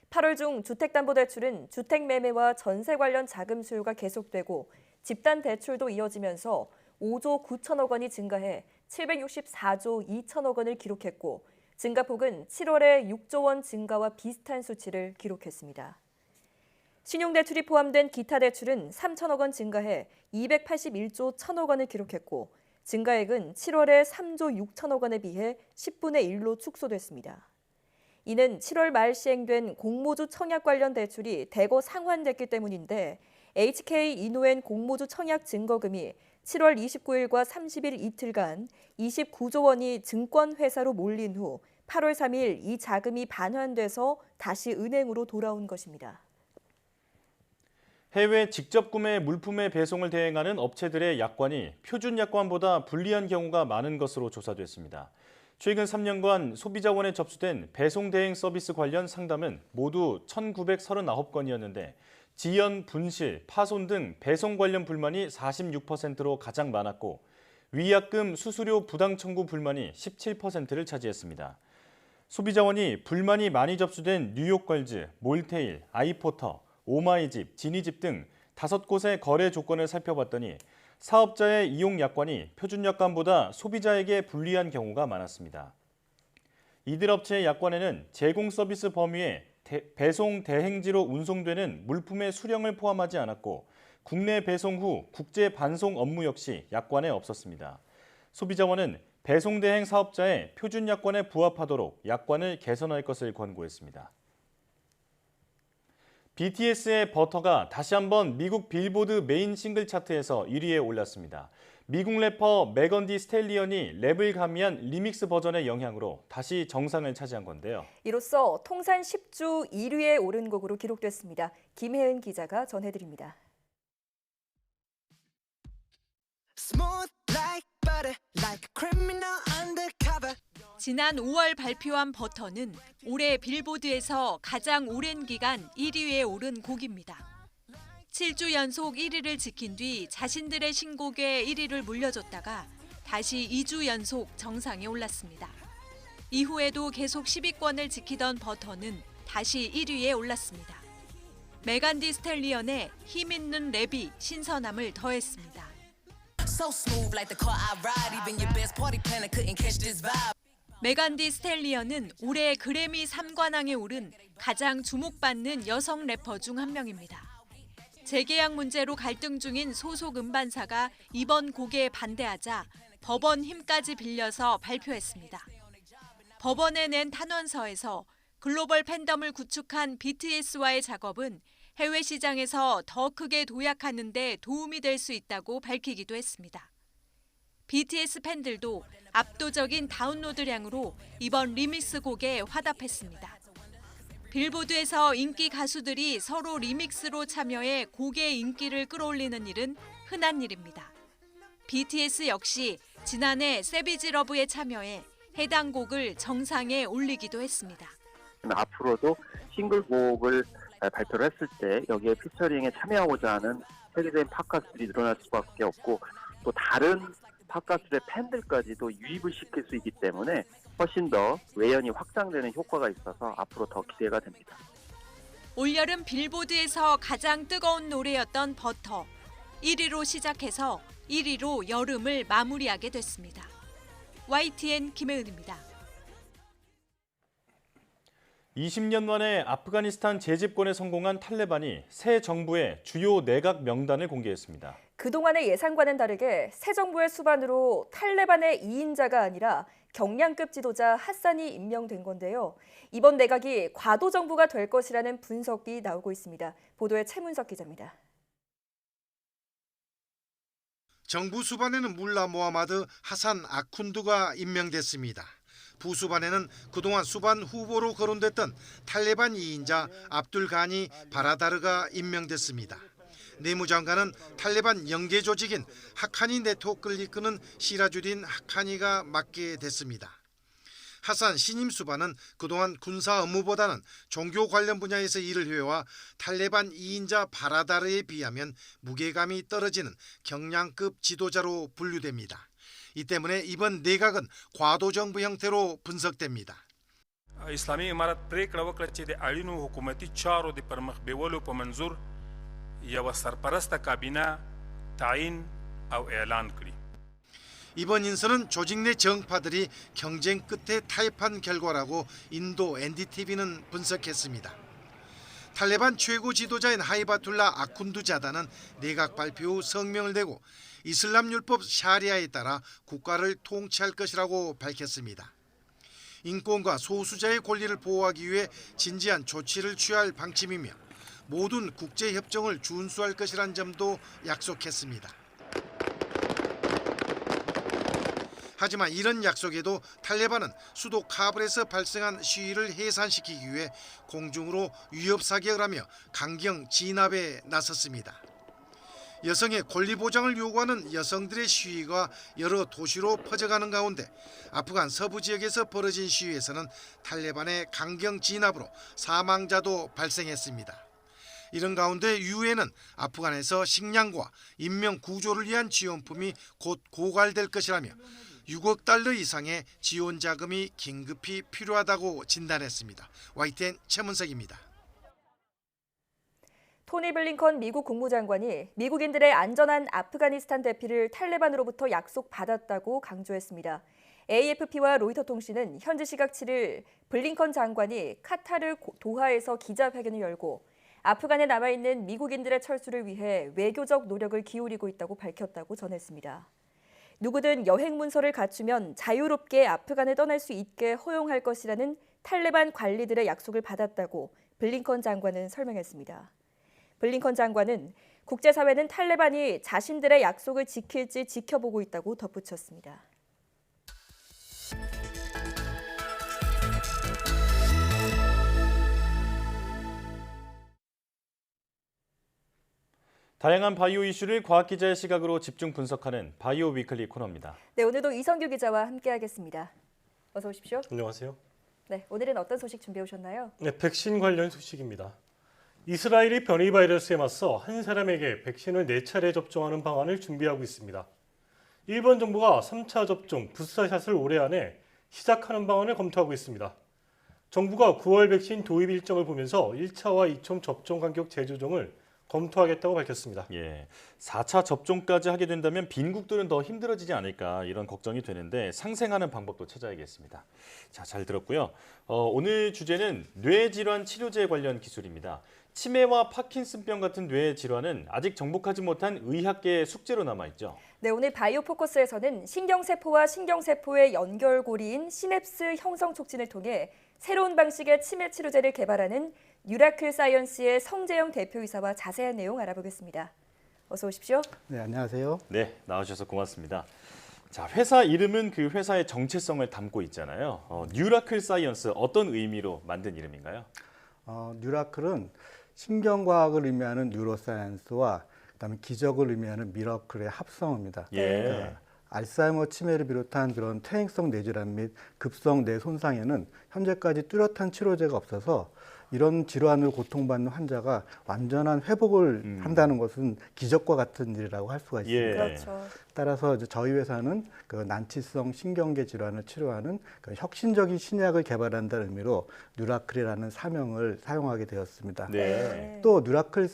8월 중 주택담보대출은 주택 매매와 전세 관련 자금 수요가 계속되고 집단 대출도 이어지면서 5조 9천억 원이 증가해 764조 2천억 원을 기록했고 증가폭은 7월에 6조 원 증가와 비슷한 수치를 기록했습니다. 신용대출이 포함된 기타 대출은 3천억 원 증가해 281조 1천억 원을 기록했고 증가액은 7월에 3조 6천억 원에 비해 10분의 1로 축소됐습니다. 이는 7월 말 시행된 공모주 청약 관련 대출이 대거 상환됐기 때문인데 HK 이노엔 공모주 청약 증거금이 7월 29일과 30일 이틀간 29조 원이 증권회사로 몰린 후 8월 3일 이 자금이 반환돼서 다시 은행으로 돌아온 것입니다. 해외 직접 구매 물품의 배송을 대행하는 업체들의 약관이 표준 약관보다 불리한 경우가 많은 것으로 조사됐습니다. 최근 3년간 소비자원에 접수된 배송 대행 서비스 관련 상담은 모두 1,939건이었는데 지연, 분실, 파손 등 배송 관련 불만이 46%로 가장 많았고 위약금, 수수료 부당 청구 불만이 17%를 차지했습니다. 소비자원이 불만이 많이 접수된 뉴욕걸즈, 몰테일, 아이포터, 오마이집, 지니집 등 5곳의 거래 조건을 살펴봤더니 사업자의 이용 약관이 표준 약관보다 소비자에게 불리한 경우가 많았습니다. 이들 업체의 약관에는 제공 서비스 범위에 배송 대행지로 운송되는 물품의 수령을 포함하지 않았고 국내 배송 후 국제 반송 업무 역시 약관에 없었습니다. 소비자원은 배송 대행 사업자의 표준 약관에 부합하도록 약관을 개선할 것을 권고했습니다. BTS의 버터가 다시 한번 미국 빌보드 메인 싱글 차트에서 1위에 올랐습니다. 미국 래퍼 메건 디 스텔리언이 랩을 가미한 리믹스 버전의 영향으로 다시 정상을 차지한 건데요. 이로써 통산 10주 1위에 오른 곡으로 기록됐습니다. 김혜은 기자가 전해드립니다. 지난 5월 발표한 버터는 올해 빌보드에서 가장 오랜 기간 1위에 오른 곡입니다. 7주 연속 1위를 지킨 뒤 자신들의 신곡에 1위를 물려줬다가 다시 2주 연속 정상에 올랐습니다. 이후에도 계속 10위권을 지키던 버터는 다시 1위에 올랐습니다. 메간 디 스텔리언의 힘있는 랩이 신선함을 더했습니다. 메간 디 스텔리언은 올해 그래미 3관왕에 오른 가장 주목받는 여성 래퍼 중 한 명입니다. 재계약 문제로 갈등 중인 소속 음반사가 이번 곡에 반대하자 법원 힘까지 빌려서 발표했습니다. 법원에 낸 탄원서에서 글로벌 팬덤을 구축한 BTS와의 작업은 해외 시장에서 더 크게 도약하는 데 도움이 될 수 있다고 밝히기도 했습니다. BTS 팬들도 압도적인 다운로드량으로 이번 리믹스 곡에 화답했습니다. 빌보드에서 인기 가수들이 서로 리믹스로 참여해 곡의 인기를 끌어올리는 일은 흔한 일입니다. BTS 역시 지난해 세비지 러브에 참여해 해당 곡을 정상에 올리기도 했습니다. 앞으로도 싱글곡을 발표를 했을 때 여기에 피처링에 참여하고자 하는 세계적인 팝가수들이 늘어날 수밖에 없고 또 다른 팝가수의 팬들까지도 유입을 시킬 수 있기 때문에 훨씬 더 외연이 확장되는 효과가 있어서 앞으로 더 기대가 됩니다. 올여름 빌보드에서 가장 뜨거운 노래였던 버터. 1위로 시작해서 1위로 여름을 마무리하게 됐습니다. YTN 김혜은입니다. 20년 만에 아프가니스탄 재집권에 성공한 탈레반이 새 정부의 주요 내각 명단을 공개했습니다. 그동안의 예상과는 다르게 새 정부의 수반으로 탈레반의 2인자가 아니라 경량급 지도자 하산이 임명된 건데요. 이번 내각이 과도 정부가 될 것이라는 분석이 나오고 있습니다. 보도에 최문석 기자입니다. 정부 수반에는 물라 모하마드 하산 아쿤두가 임명됐습니다. 부수반에는 그동안 수반 후보로 거론됐던 탈레반 2인자 압둘 가니 바라다르가 임명됐습니다. 내무장관은 탈레반 영계 조직인 하카니 네트워크를 이끄는 시라주딘 하카니가 맡게 됐습니다. 하산 신임 수반은 그동안 군사 업무보다는 종교 관련 분야에서 일을 해와 탈레반 2인자 바라다르에 비하면 무게감이 떨어지는 경량급 지도자로 분류됩니다. 이 때문에 이번 내각은 과도정부 형태로 분석됩니다. इस्लामी इमारत प्रेकडा वकळत چې د اړینو حکومتي چارو د پرمخ بیولو په منظور یو سرپرست کابینه تعیین او اعلان کړی. 이번 인선은 조직 내 정파들이 경쟁 끝에 타협한 결과라고 인도 NDTV는 분석했습니다. 탈레반 최고 지도자인 하이바툴라 아쿤두자다는 내각 발표 후 성명을 내고 이슬람 율법 샤리아에 따라 국가를 통치할 것이라고 밝혔습니다. 인권과 소수자의 권리를 보호하기 위해 진지한 조치를 취할 방침이며 모든 국제협정을 준수할 것이란 점도 약속했습니다. 하지만 이런 약속에도 탈레반은 수도 카불에서 발생한 시위를 해산시키기 위해 공중으로 위협 사격을 하며 강경 진압에 나섰습니다. 여성의 권리 보장을 요구하는 여성들의 시위가 여러 도시로 퍼져가는 가운데 아프간 서부 지역에서 벌어진 시위에서는 탈레반의 강경 진압으로 사망자도 발생했습니다. 이런 가운데 유엔은 아프간에서 식량과 인명 구조를 위한 지원품이 곧 고갈될 것이라며 6억 달러 이상의 지원 자금이 긴급히 필요하다고 진단했습니다. YTN 최문석입니다. 토니 블링컨 미국 국무장관이 미국인들의 안전한 아프가니스탄 대피를 탈레반으로부터 약속받았다고 강조했습니다. AFP와 로이터 통신은 현지 시각 7일 블링컨 장관이 카타르 도하에서 기자회견을 열고 아프간에 남아있는 미국인들의 철수를 위해 외교적 노력을 기울이고 있다고 밝혔다고 전했습니다. 누구든 여행 문서를 갖추면 자유롭게 아프간을 떠날 수 있게 허용할 것이라는 탈레반 관리들의 약속을 받았다고 블링컨 장관은 설명했습니다. 블링컨 장관은 국제사회는 탈레반이 자신들의 약속을 지킬지 지켜보고 있다고 덧붙였습니다. 다양한 바이오 이슈를 과학 기자의 시각으로 집중 분석하는 바이오 위클리 코너입니다. 네, 오늘도 이성규 기자와 함께하겠습니다. 어서 오십시오. 안녕하세요. 네, 오늘은 어떤 소식 준비해 오셨나요? 네, 백신 관련 소식입니다. 이스라엘이 변이 바이러스에 맞서 한 사람에게 백신을 4차례 접종하는 방안을 준비하고 있습니다. 일본 정부가 3차 접종 부스터샷을 올해 안에 시작하는 방안을 검토하고 있습니다. 정부가 9월 백신 도입 일정을 보면서 1차와 2차 접종 간격 재조정을 검토하겠다고 밝혔습니다. 예, 4차 접종까지 하게 된다면 빈국들은 더 힘들어지지 않을까 이런 걱정이 되는데 상생하는 방법도 찾아야겠습니다. 자, 잘 들었고요. 오늘 주제는 뇌질환 치료제 관련 기술입니다. 치매와 파킨슨병 같은 뇌 질환은 아직 정복하지 못한 의학계의 숙제로 남아있죠. 네, 오늘 바이오 포커스에서는 신경세포와 신경세포의 연결고리인 시냅스 형성 촉진을 통해 새로운 방식의 치매 치료제를 개발하는 뉴라클 사이언스의 성재영 대표이사와 자세한 내용 알아보겠습니다. 어서 오십시오. 네, 안녕하세요. 네, 나와주셔서 고맙습니다. 자, 회사 이름은 그 회사의 정체성을 담고 있잖아요. 뉴라클 사이언스, 어떤 의미로 만든 이름인가요? 뉴라클은 신경과학을 의미하는 뉴로사이언스와 그다음에 기적을 의미하는 미러클의 합성어입니다. 예. 그러니까 알츠하이머 치매를 비롯한 그런 퇴행성 뇌질환 및 급성 뇌 손상에는 현재까지 뚜렷한 치료제가 없어서 이런 질환으로 고통받는 환자가 완전한 회복을 한다는 것은 기적과 같은 일이라고 할 수가 있습니다. 예. 그렇죠. 따라서 이제 저희 회사는 그 난치성 신경계 질환을 치료하는 그 혁신적인 신약을 개발한다는 의미로 뉴라클이라는 사명을 사용하게 되었습니다. 네. 또 뉴라클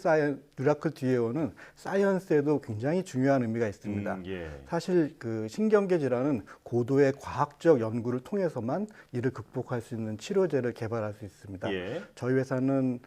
뒤에 오는 사이언스에도 굉장히 중요한 의미가 있습니다. 예. 사실 그 신경계 질환은 고도의 과학적 연구를 통해서만 이를 극복할 수 있는 치료제를 개발할 수 있습니다. 예. 저희 회사는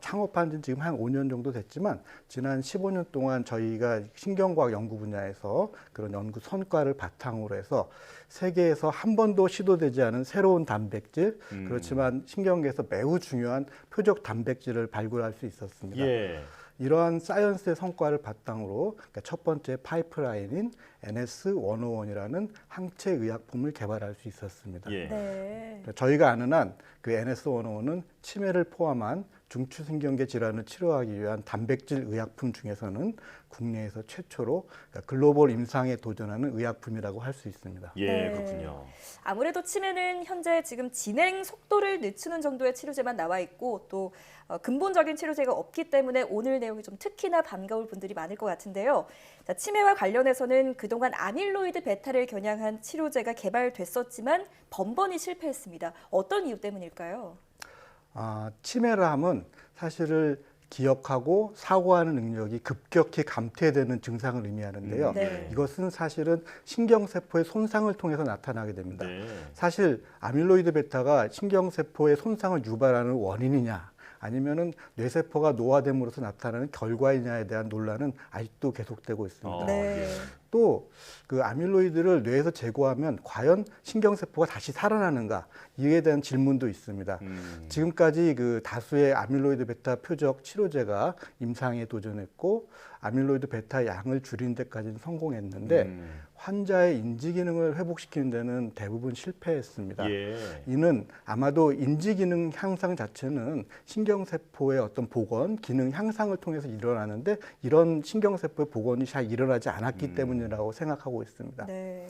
창업한 지 지금 한 5년 정도 됐지만 지난 15년 동안 저희가 신경과학 연구 분야에서 그런 연구 성과를 바탕으로 해서 세계에서 한 번도 시도되지 않은 새로운 단백질, 그렇지만 신경계에서 매우 중요한 표적 단백질을 발굴할 수 있었습니다. 예. 이러한 사이언스의 성과를 바탕으로 그러니까 첫 번째 파이프라인인 NS101이라는 항체 의약품을 개발할 수 있었습니다. 예. 네. 저희가 아는 한 그 NS101은 치매를 포함한 중추신경계 질환을 치료하기 위한 단백질 의약품 중에서는 국내에서 최초로 글로벌 임상에 도전하는 의약품이라고 할 수 있습니다. 예, 네. 그렇군요. 아무래도 치매는 현재 지금 진행 속도를 늦추는 정도의 치료제만 나와 있고 또 근본적인 치료제가 없기 때문에 오늘 내용이 좀 특히나 반가울 분들이 많을 것 같은데요. 자, 치매와 관련해서는 그동안 아밀로이드 베타를 겨냥한 치료제가 개발됐었지만 번번이 실패했습니다. 어떤 이유 때문일까요? 치매라 함은 사실을 기억하고 사고하는 능력이 급격히 감퇴되는 증상을 의미하는데요. 네. 이것은 사실은 신경세포의 손상을 통해서 나타나게 됩니다. 네. 사실 아밀로이드 베타가 신경세포의 손상을 유발하는 원인이냐 아니면은 뇌세포가 노화됨으로써 나타나는 결과이냐에 대한 논란은 아직도 계속되고 있습니다. 네. 또 그 아밀로이드를 뇌에서 제거하면 과연 신경세포가 다시 살아나는가 이에 대한 질문도 있습니다. 지금까지 그 다수의 아밀로이드 베타 표적 치료제가 임상에 도전했고 아밀로이드 베타 양을 줄이는 데까지는 성공했는데 환자의 인지 기능을 회복시키는 데는 대부분 실패했습니다. 예. 이는 아마도 인지 기능 향상 자체는 신경세포의 어떤 복원, 기능 향상을 통해서 일어나는데 이런 신경세포의 복원이 잘 일어나지 않았기 때문이라고 생각하고 있습니다. 네.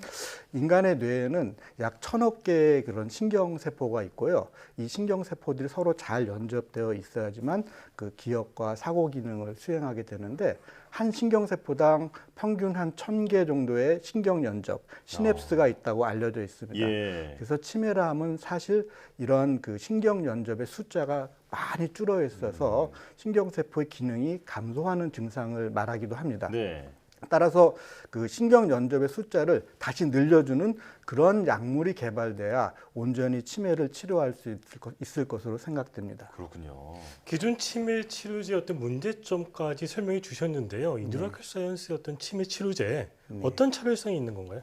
인간의 뇌에는 약 1000억 개의 그런 신경세포가 있고요. 이 신경세포들이 서로 잘 연접되어 있어야지만 그 기억과 사고 기능을 수행하게 되는데 한 신경세포당 평균 한 1000개 정도의 신경연접, 시냅스가 있다고 알려져 있습니다. 예. 그래서 치매라 함은 사실 이런 그 신경연접의 숫자가 많이 줄어 있어서 신경세포의 기능이 감소하는 증상을 말하기도 합니다. 네. 따라서 그 신경연접의 숫자를 다시 늘려주는 그런 약물이 개발돼야 온전히 치매를 치료할 수 있을 것으로 생각됩니다. 그렇군요. 기존 치매 치료제 어떤 문제점까지 설명해 주셨는데요. 이 뉴라클 사이언스의 어떤 치매 치료제 어떤 차별성이 있는 건가요?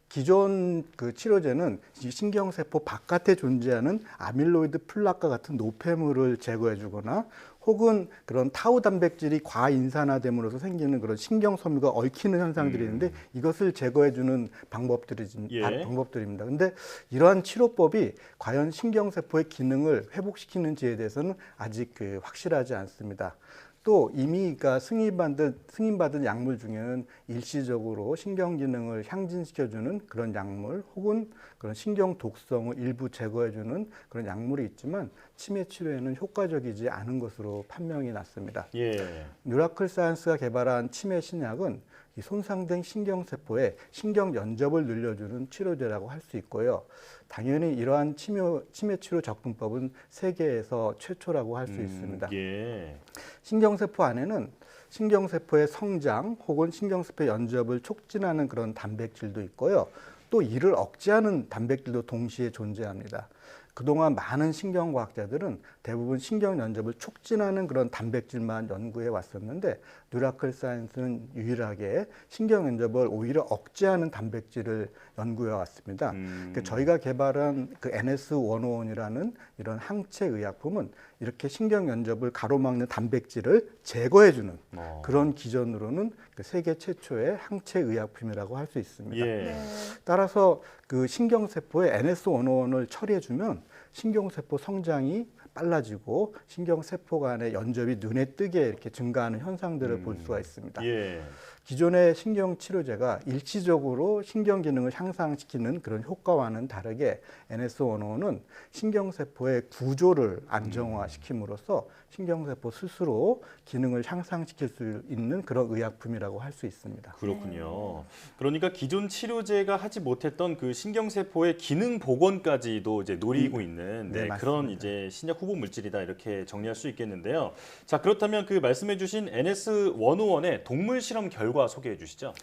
기존 그 치료제는 이 신경세포 바깥에 존재하는 아밀로이드 플락과 같은 노폐물을 제거해주거나 혹은 그런 타우 단백질이 과인산화됨으로써 생기는 그런 신경섬유가 얽히는 현상들이 있는데 이것을 제거해주는 방법들입니다. 근데 이러한 치료법이 과연 신경세포의 기능을 회복시키는지에 대해서는 아직 그 확실하지 않습니다. 또 이미 승인받은 약물 중에는 일시적으로 신경 기능을 향진시켜주는 그런 약물 혹은 그런 신경 독성을 일부 제거해주는 그런 약물이 있지만 치매 치료에는 효과적이지 않은 것으로 판명이 났습니다. 예. 뉴라클 사이언스가 개발한 치매 신약은 이 손상된 신경세포에 신경 연접을 늘려주는 치료제라고 할 수 있고요. 당연히 이러한 치매 치료 접근법은 세계에서 최초라고 할 수 있습니다. 예. 신경세포 안에는 신경세포의 성장 혹은 신경세포의 연접을 촉진하는 그런 단백질도 있고요. 또 이를 억제하는 단백질도 동시에 존재합니다. 그동안 많은 신경과학자들은 대부분 신경 연접을 촉진하는 그런 단백질만 연구해 왔었는데 뉴라클 사이언스는 유일하게 신경 연접을 오히려 억제하는 단백질을 연구해 왔습니다. 그러니까 저희가 개발한 그 NS101이라는 이런 항체 의약품은 이렇게 신경 연접을 가로막는 단백질을 제거해주는 그런 기전으로는 그 세계 최초의 항체 의약품이라고 할 수 있습니다. 예. 따라서 그 신경세포에 NS101을 처리해주면 신경세포 성장이 빨라지고 신경세포 간의 연접이 눈에 띄게 이렇게 증가하는 현상들을 볼 수가 있습니다. 예. 기존의 신경치료제가 일시적으로 신경 기능을 향상시키는 그런 효과와는 다르게 NS105는 신경세포의 구조를 안정화시킴으로써 신경세포 스스로 기능을 향상시킬 수 있는 그런 의약품이라고 할 수 있습니다. 그렇군요. 그러니까 기존 치료제가 하지 못했던 그 신경세포의 기능 복원까지도 이제 노리고 있는 네, 그런 이제 신약 후보 물질이다 이렇게 정리할 수 있겠는데요. 자, 그렇다면 그 말씀해주신 NS101의 동물 실험 결과 소개해 주시죠.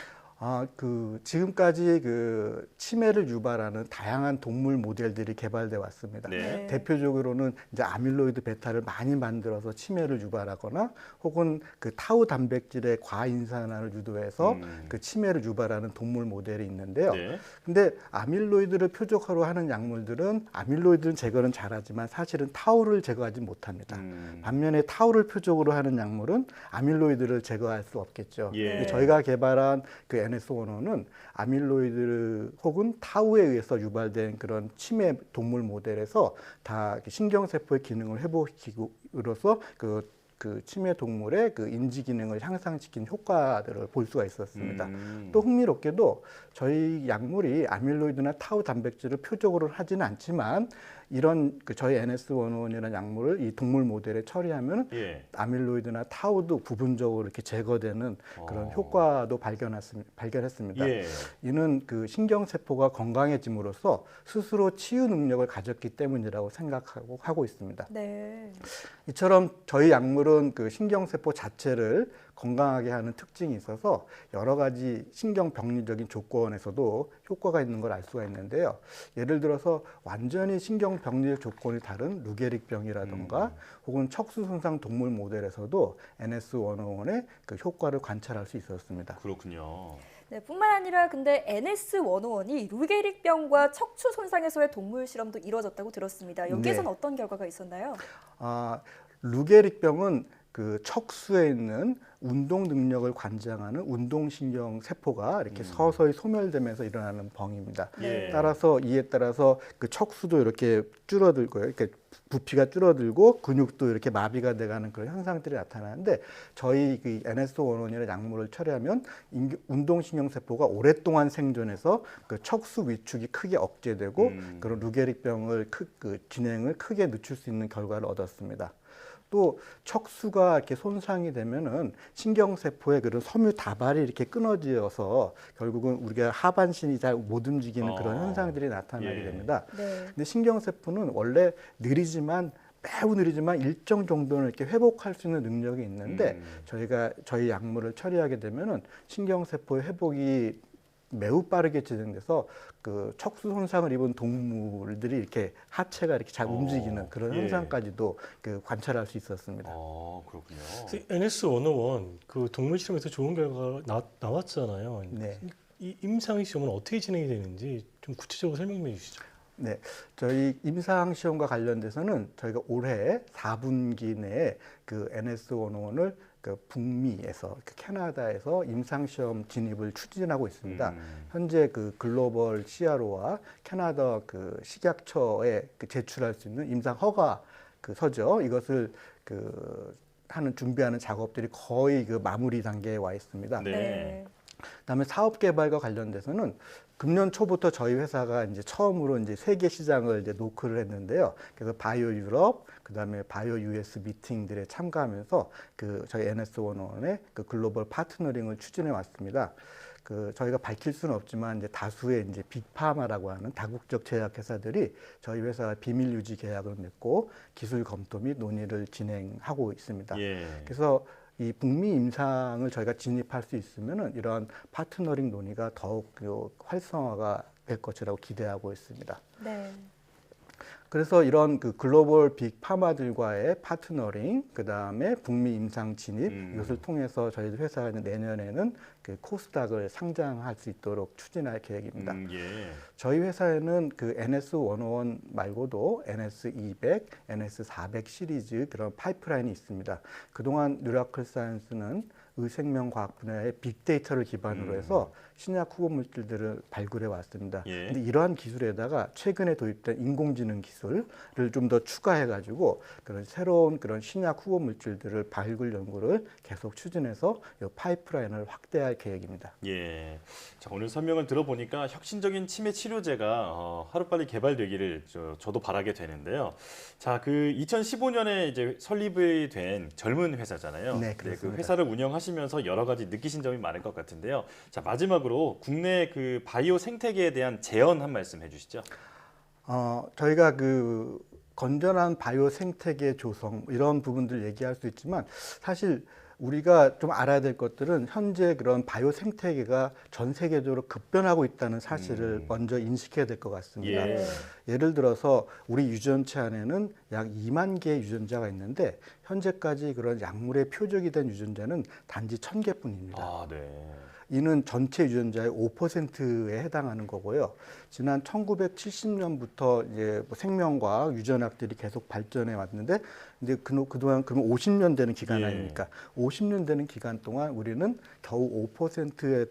지금까지 그 치매를 유발하는 다양한 동물 모델들이 개발돼 왔습니다. 네. 대표적으로는 이제 아밀로이드 베타를 많이 만들어서 치매를 유발하거나 혹은 그 타우 단백질의 과인산화를 유도해서 그 치매를 유발하는 동물 모델이 있는데요. 네. 근데 아밀로이드를 표적화로 하는 약물들은 아밀로이드는 제거는 잘하지만 사실은 타우를 제거하지 못합니다. 반면에 타우를 표적으로 하는 약물은 아밀로이드를 제거할 수 없겠죠. 예. 저희가 개발한 그 NS1호는 아밀로이드 혹은 타우에 의해서 유발된 그런 치매 동물 모델에서 다 신경세포의 기능을 회복시키고로서 그 치매 동물의 그 인지 기능을 향상시킨 효과들을 볼 수가 있었습니다. 또 흥미롭게도 저희 약물이 아밀로이드나 타우 단백질을 표적으로 하지는 않지만 이런 저희 NS101이라는 약물을 이 동물 모델에 처리하면 아밀로이드나 타우도 부분적으로 이렇게 제거되는 그런 효과도 발견했습니다. 이는 그 신경세포가 건강해짐으로써 스스로 치유 능력을 가졌기 때문이라고 생각하고 있습니다. 네. 이처럼 저희 약물은 그 신경세포 자체를 건강하게 하는 특징이 있어서 여러 가지 신경병리적인 조건에서도 효과가 있는 걸 알 수가 있는데요. 예를 들어서 완전히 신경병리적 조건이 다른 루게릭병이라든가 혹은 척수손상 동물 모델에서도 NS101의 그 효과를 관찰할 수 있었습니다. 그렇군요. 네, 뿐만 아니라 근데 NS101이 루게릭병과 척추 손상에서의 동물 실험도 이루어졌다고 들었습니다. 여기에서는 어떤 결과가 있었나요? 루게릭병은 그 척수에 있는 운동 능력을 관장하는 운동신경 세포가 이렇게 서서히 소멸되면서 일어나는 병입니다. 따라서 이에 따라서 그 척수도 이렇게 줄어들고요. 이렇게 부피가 줄어들고 근육도 이렇게 마비가 돼가는 그런 현상들이 나타나는데 저희 그 NS101이라는 약물을 처리하면 운동신경 세포가 오랫동안 생존해서 그 척수 위축이 크게 억제되고 그런 루게릭병을 그 진행을 크게 늦출 수 있는 결과를 얻었습니다. 또 척수가 이렇게 손상이 되면은 신경세포의 그런 섬유 다발이 이렇게 끊어지어서 결국은 우리가 하반신이 잘 못 움직이는 그런 현상들이 나타나게 됩니다. 근데 신경세포는 원래 매우 느리지만 일정 정도는 이렇게 회복할 수 있는 능력이 있는데 저희 약물을 처리하게 되면은 신경세포의 회복이 매우 빠르게 진행돼서 그 척수 손상을 입은 동물들이 이렇게 하체가 이렇게 잘 움직이는 그런 현상까지도 그 관찰할 수 있었습니다. 그렇군요. NS101 그 동물 실험에서 좋은 결과가 나왔잖아요. 네. 이 임상 시험은 어떻게 진행이 되는지 좀 구체적으로 설명해 주시죠. 네, 저희 임상 시험과 관련돼서는 저희가 올해 4분기 내에 그 NS101을 그 북미에서 캐나다에서 임상 시험 진입을 추진하고 있습니다. 현재 그 글로벌 CRO와 캐나다 그 식약처에 제출할 수 있는 임상 허가 그 서죠. 이것을 준비하는 작업들이 거의 그 마무리 단계에 와 있습니다. 그다음에 사업 개발과 관련돼서는 금년 초부터 저희 회사가 이제 처음으로 이제 세계 시장을 이제 노크를 했는데요. 그래서 바이오 유럽, 그다음에 바이오 US 미팅들에 참가하면서 그 저희 NS101의 그 글로벌 파트너링을 추진해 왔습니다. 그 저희가 밝힐 수는 없지만 이제 다수의 이제 빅파마라고 하는 다국적 제약 회사들이 저희 회사와 비밀 유지 계약을 맺고 기술 검토 및 논의를 진행하고 있습니다. 그래서 이 북미 임상을 저희가 진입할 수 있으면은 이러한 파트너링 논의가 더욱 활성화가 될 것이라고 기대하고 있습니다. 네. 그래서 이런 그 글로벌 빅 파마들과의 파트너링, 그 다음에 북미 임상 진입 이것을 통해서 저희 회사가 내년에는 그 코스닥을 상장할 수 있도록 추진할 계획입니다. 저희 회사에는 그 NS101 말고도 NS200, NS400 시리즈 그런 파이프라인이 있습니다. 그동안 뉴라클 사이언스는 의생명과학 분야의 빅데이터를 기반으로 해서 신약 후보 물질들을 발굴해 왔습니다. 근데 이러한 기술에다가 최근에 도입된 인공지능 기술을 좀 더 추가해 가지고 그런 새로운 그런 신약 후보 물질들을 발굴 연구를 계속 추진해서 이 파이프라인을 확대할 계획입니다. 자, 오늘 설명을 들어보니까 혁신적인 치매 치료제가 하루빨리 개발되기를 저도 바라게 되는데요. 자, 그 2015년에 이제 설립이 된 젊은 회사잖아요. 네, 그렇습니다. 그 회사를 운영하시면서 여러 가지 느끼신 점이 많을 것 같은데요. 자, 마지막으로 국내 그 바이오 생태계에 대한 제언 한 말씀 해주시죠. 저희가 그 건전한 바이오 생태계 조성 이런 부분들 얘기할 수 있지만 사실 우리가 좀 알아야 될 것들은 현재 그런 바이오 생태계가 전 세계적으로 급변하고 있다는 사실을 먼저 인식해야 될 것 같습니다. 예를 들어서 우리 유전체 안에는 약 2만 개의 유전자가 있는데 현재까지 그런 약물의 표적이 된 유전자는 단지 1,000개뿐입니다. 이는 전체 유전자의 5%에 해당하는 거고요. 지난 1970년부터 이제 생명과학, 유전학들이 계속 발전해 왔는데, 근데 그동안 그러면 50년 되는 기간 아닙니까? 50년 되는 기간 동안 우리는 겨우 5%의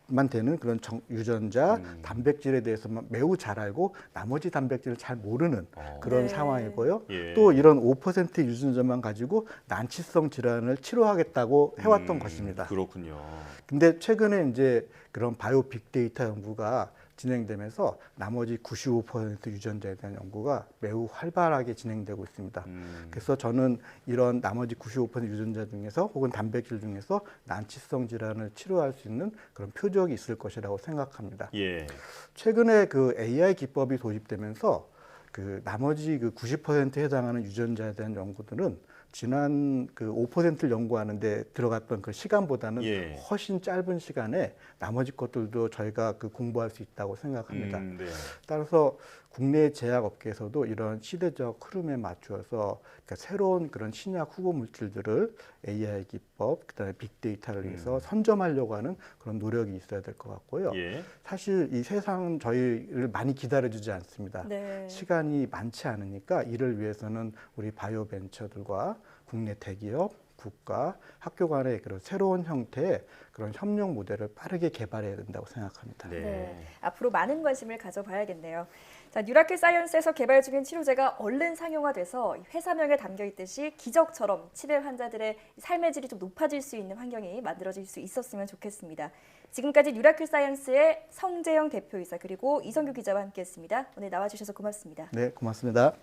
만 되는 그런 유전자, 단백질에 대해서만 매우 잘 알고 나머지 단백질을 잘 모르는 그런 네. 상황이고요. 예. 또 이런 5% 유전자만 가지고 난치성 질환을 치료하겠다고 해왔던 것입니다. 그렇군요. 근데 최근에 이제 그런 바이오 빅데이터 연구가 진행되면서 나머지 95% 유전자에 대한 연구가 매우 활발하게 진행되고 있습니다. 그래서 저는 이런 나머지 95% 유전자 중에서 혹은 단백질 중에서 난치성 질환을 치료할 수 있는 그런 표적이 있을 것이라고 생각합니다. 예. 최근에 그 AI 기법이 도입되면서 그 나머지 그 90%에 해당하는 유전자에 대한 연구들은 지난 그 5%를 연구하는데 들어갔던 그 시간보다는 예. 훨씬 짧은 시간에 나머지 것들도 저희가 그 공부할 수 있다고 생각합니다. 네. 따라서 국내 제약업계에서도 이런 시대적 흐름에 맞추어서 그러니까 새로운 그런 신약 후보 물질들을 AI 기법, 그다음에 빅데이터를 위해서 선점하려고 하는 그런 노력이 있어야 될 것 같고요. 예. 사실 이 세상은 저희를 많이 기다려주지 않습니다. 네. 시간이 많지 않으니까 이를 위해서는 우리 바이오 벤처들과 국내 대기업, 국가, 학교 간의 그런 새로운 형태의 그런 협력 모델을 빠르게 개발해야 된다고 생각합니다. 네. 앞으로 많은 관심을 가져봐야겠네요. 자, 뉴라클 사이언스에서 개발 중인 치료제가 얼른 상용화돼서 회사명에 담겨 있듯이 기적처럼 치매 환자들의 삶의 질이 좀 높아질 수 있는 환경이 만들어질 수 있었으면 좋겠습니다. 지금까지 뉴라클 사이언스의 성재영 대표이사 그리고 이성규 기자와 함께했습니다. 오늘 나와주셔서 고맙습니다. 네, 고맙습니다.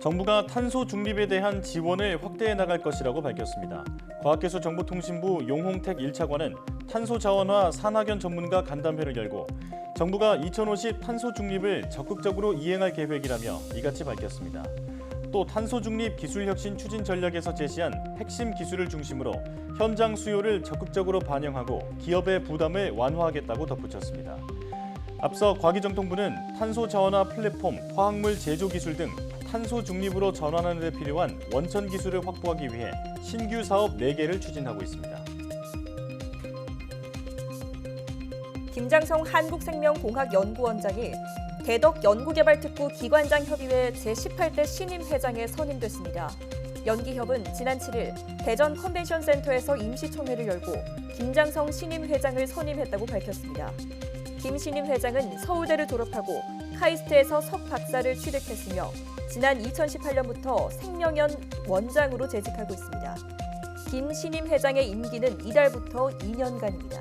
정부가 탄소 중립에 대한 지원을 확대해 나갈 것이라고 밝혔습니다. 과학기술 정보통신부 용홍택 1차관은 탄소 자원화 산학연 전문가 간담회를 열고 정부가 2050 탄소 중립을 적극적으로 이행할 계획이라며 이같이 밝혔습니다. 또 탄소 중립 기술 혁신 추진 전략에서 제시한 핵심 기술을 중심으로 현장 수요를 적극적으로 반영하고 기업의 부담을 완화하겠다고 덧붙였습니다. 앞서 과기정통부는 탄소 자원화 플랫폼, 화학물 제조 기술 등 탄소 중립으로 전환하는 데 필요한 원천 기술을 확보하기 위해 신규 사업 4개를 추진하고 있습니다. 김장성 한국생명공학연구원장이 대덕 연구개발특구 기관장 협의회 제18대 신임 회장에 선임됐습니다. 연기협은 지난 7일 대전 컨벤션센터에서 임시총회를 열고 김장성 신임 회장을 선임했다고 밝혔습니다. 김 신임 회장은 서울대를 졸업하고 카이스트에서 석 박사를 취득했으며 지난 2018년부터 생명연 원장으로 재직하고 있습니다. 김 신임 회장의 임기는 이달부터 2년간입니다.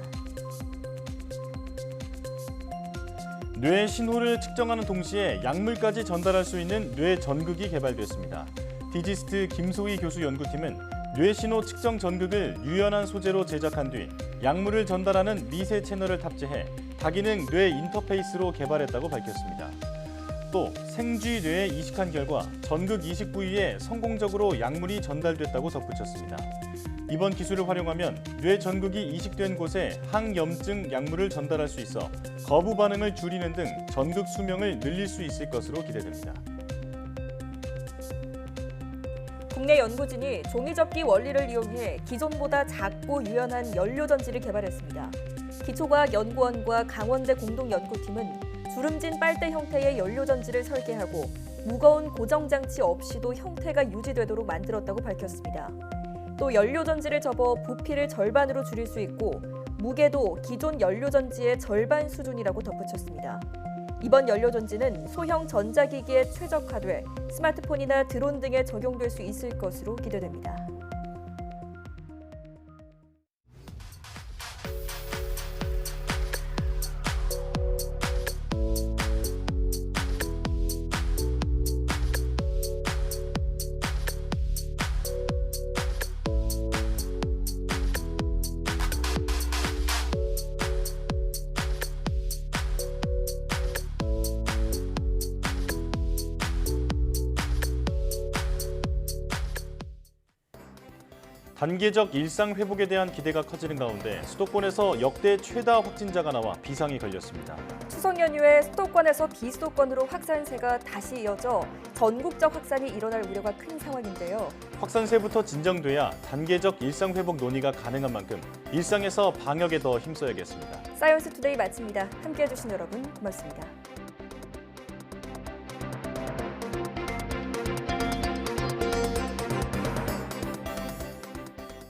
뇌 신호를 측정하는 동시에 약물까지 전달할 수 있는 뇌 전극이 개발됐습니다. 디지스트 김소희 교수 연구팀은 뇌 신호 측정 전극을 유연한 소재로 제작한 뒤 약물을 전달하는 미세 채널을 탑재해 다기능 뇌 인터페이스로 개발했다고 밝혔습니다. 또 생쥐 뇌에 이식한 결과 전극 이식 부위에 성공적으로 약물이 전달됐다고 덧붙였습니다. 이번 기술을 활용하면 뇌 전극이 이식된 곳에 항염증 약물을 전달할 수 있어 거부 반응을 줄이는 등 전극 수명을 늘릴 수 있을 것으로 기대됩니다. 국내 연구진이 종이접기 원리를 이용해 기존보다 작고 유연한 연료전지를 개발했습니다. 기초과학연구원과 강원대 공동연구팀은 주름진 빨대 형태의 연료전지를 설계하고 무거운 고정장치 없이도 형태가 유지되도록 만들었다고 밝혔습니다. 또 연료전지를 접어 부피를 절반으로 줄일 수 있고 무게도 기존 연료전지의 절반 수준이라고 덧붙였습니다. 이번 연료전지는 소형 전자기기에 최적화돼 스마트폰이나 드론 등에 적용될 수 있을 것으로 기대됩니다. 단계적 일상 회복에 대한 기대가 커지는 가운데 수도권에서 역대 최다 확진자가 나와 비상이 걸렸습니다. 추석 연휴에 수도권에서 비수도권으로 확산세가 다시 이어져 전국적 확산이 일어날 우려가 큰 상황인데요. 확산세부터 진정돼야 단계적 일상 회복 논의가 가능한 만큼 일상에서 방역에 더 힘써야겠습니다. 사이언스 투데이 마칩니다. 함께해 주신 여러분 고맙습니다.